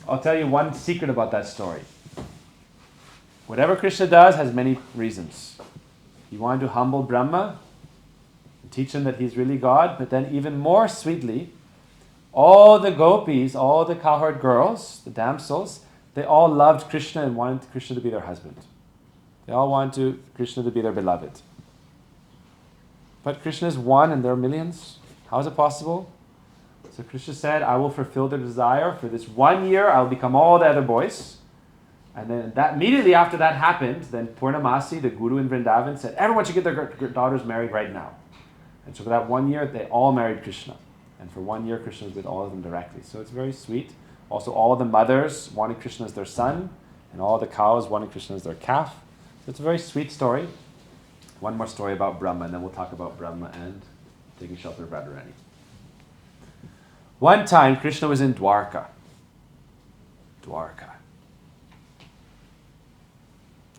I'll tell you one secret about that story. Whatever Krishna does has many reasons. He wanted to humble Brahma and teach him that he's really God, but then even more sweetly, all the gopis, all the cowherd girls, the damsels, they all loved Krishna and wanted Krishna to be their husband. They all wanted Krishna to be their beloved. But Krishna is one and there are millions. How is it possible? So Krishna said, I will fulfill their desire. For this 1 year, I will become all the other boys. And then immediately after that happened, then Purnamasi, the guru in Vrindavan, said, everyone should get their daughters married right now. And so for that 1 year, they all married Krishna. And for 1 year, Krishna was with all of them directly. So it's very sweet. Also, all the mothers wanted Krishna as their son, and all the cows wanted Krishna as their calf. So it's a very sweet story. One more story about Brahma, and then we'll talk about Brahma and taking shelter of Radharani. One time, Krishna was in Dwarka. Dwarka.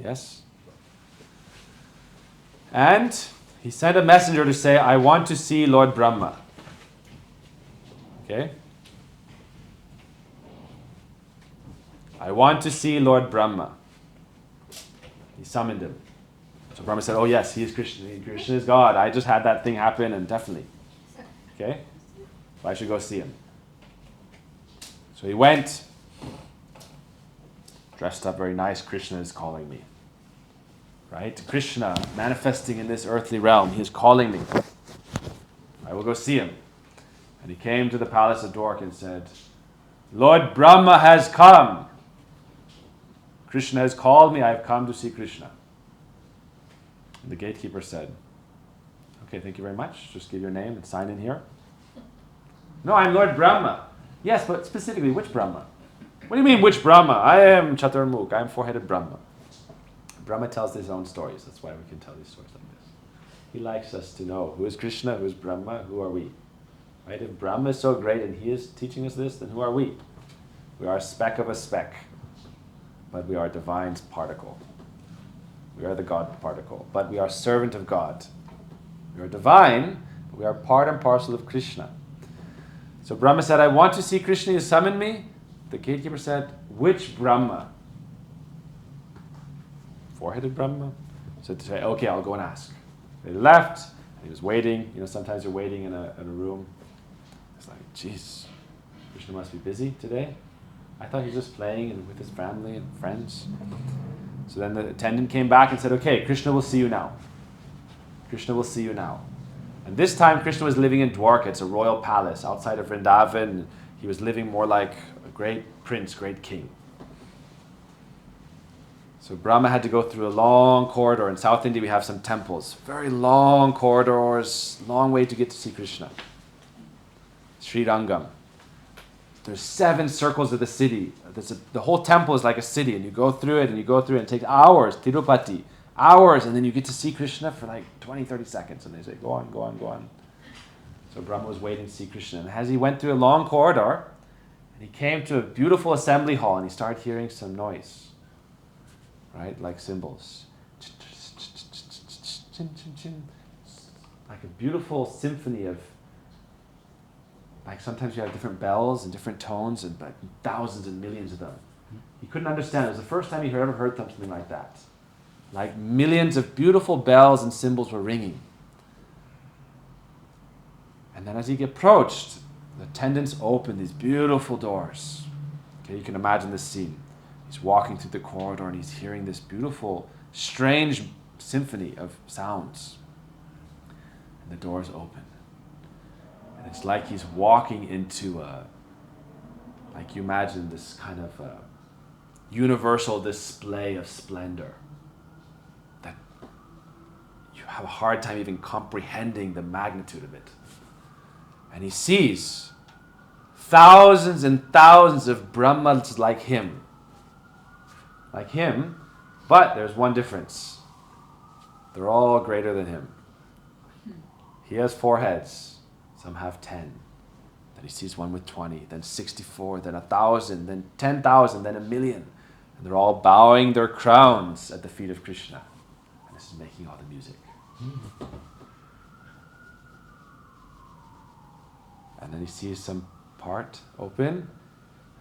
Yes? And he sent a messenger to say, I want to see Lord Brahma. Okay? I want to see Lord Brahma. He summoned him. So Brahma said, oh yes, he is Krishna. Krishna is God. I just had that thing happen and definitely. Okay? I should go see him. So he went, dressed up very nice. Krishna is calling me. Right? Krishna manifesting in this earthly realm. He is calling me. I will go see him. And he came to the palace of Dwarka and said, Lord Brahma has come. Krishna has called me. I have come to see Krishna. And the gatekeeper said, okay, thank you very much. Just give your name and sign in here. No, I'm Lord Brahma. Yes, but specifically, which Brahma? What do you mean, which Brahma? I am Chaturmukh. I am four-headed Brahma. Brahma tells his own stories. That's why we can tell these stories like this. He likes us to know who is Krishna, who is Brahma, who are we? Right? If Brahma is so great and he is teaching us this, then who are we? We are a speck of a speck, but we are divine's particle. We are the God particle, but we are servant of God. We are divine, but we are part and parcel of Krishna. So Brahma said, I want to see Krishna. You summoned me. The gatekeeper said, which Brahma? Four-headed Brahma? So to say, okay, I'll go and ask. They left. He was waiting. You know, sometimes you're waiting in a room. It's like, geez, Krishna must be busy today. I thought he was just playing and with his family and friends. So then the attendant came back and said, okay, Krishna will see you now. Krishna will see you now. And this time Krishna was living in Dwarka. It's a royal palace outside of Vrindavan. He was living more like a great prince, great king. So Brahma had to go through a long corridor. In South India we have some temples. Very long corridors, long way to get to see Krishna. Sri Rangam. There's 7 circles of the city. The whole temple is like a city, and you go through it, and it takes hours, Tirupati, hours, and then you get to see Krishna for like 20, 30 seconds, and they say, go on, go on, go on. So Brahma was waiting to see Krishna, and as he went through a long corridor, and he came to a beautiful assembly hall, and he started hearing some noise, right, like cymbals. Like a beautiful symphony of, like sometimes you have different bells and different tones and like thousands and millions of them. He couldn't understand. It was the first time he ever heard something like that. Like millions of beautiful bells and cymbals were ringing. And then as he approached, the attendants opened these beautiful doors. Okay, you can imagine this scene. He's walking through the corridor and he's hearing this beautiful, strange symphony of sounds. And the doors open. It's like he's walking into like you imagine this kind of universal display of splendor that you have a hard time even comprehending the magnitude of it. And he sees thousands and thousands of Brahmas like him, but there's one difference. They're all greater than him. He has 4 heads. Some have 10. Then he sees one with 20, then 64, then 1,000, then 10,000, then 1,000,000. And they're all bowing their crowns at the feet of Krishna. And this is making all the music. And then he sees some part open,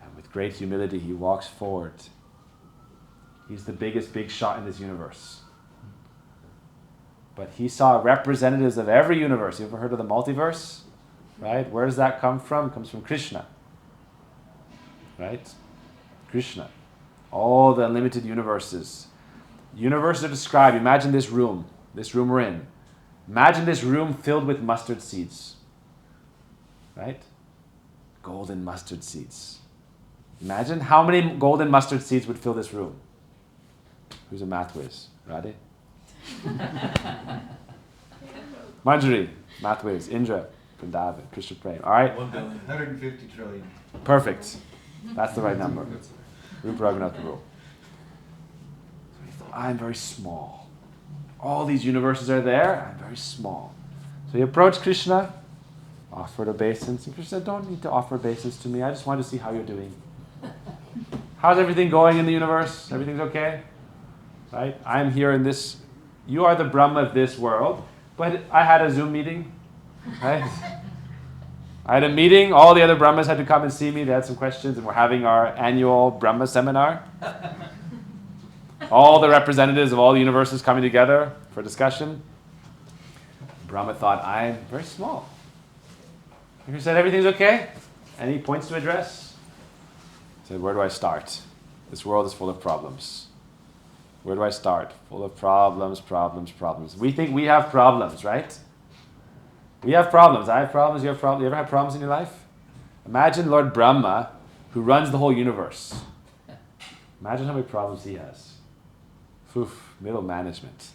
and with with great humility, he walks forward. He's the biggest big shot in this universe. But he saw representatives of every universe. You ever heard of the multiverse? Right? Where does that come from? It comes from Krishna. Right? Krishna. All the unlimited universes. Universes are described. Imagine this room we're in. Imagine this room filled with mustard seeds. Right? Golden mustard seeds. Imagine how many golden mustard seeds would fill this room. Who's a math whiz? Radhe? Manjari, math whiz. Indra, Bandhav, Krishna Prem. All right? 150 trillion. Perfect. That's the right number. Rupa Raghunath Prabhu. So he thought, I'm very small. All these universes are there. I'm very small. So he approached Krishna, offered obeisance. And Krishna said, don't need to offer obeisance to me. I just want to see how you're doing. How's everything going in the universe? Everything's okay? Right? I'm here in this. You are the Brahma of this world. But I had a Zoom meeting. Right? I had a meeting. All the other Brahmas had to come and see me. They had some questions. And we're having our annual Brahma seminar. All the representatives of all the universes coming together for discussion. Brahma thought, I'm very small. He said, everything's okay? Any points to address? He said, where do I start? This world is full of problems. Where do I start? Full of problems, problems, problems. We think we have problems, right? We have problems. I have problems. You have problems. You ever had problems in your life? Imagine Lord Brahma, who runs the whole universe. Imagine how many problems he has. Oof, middle management.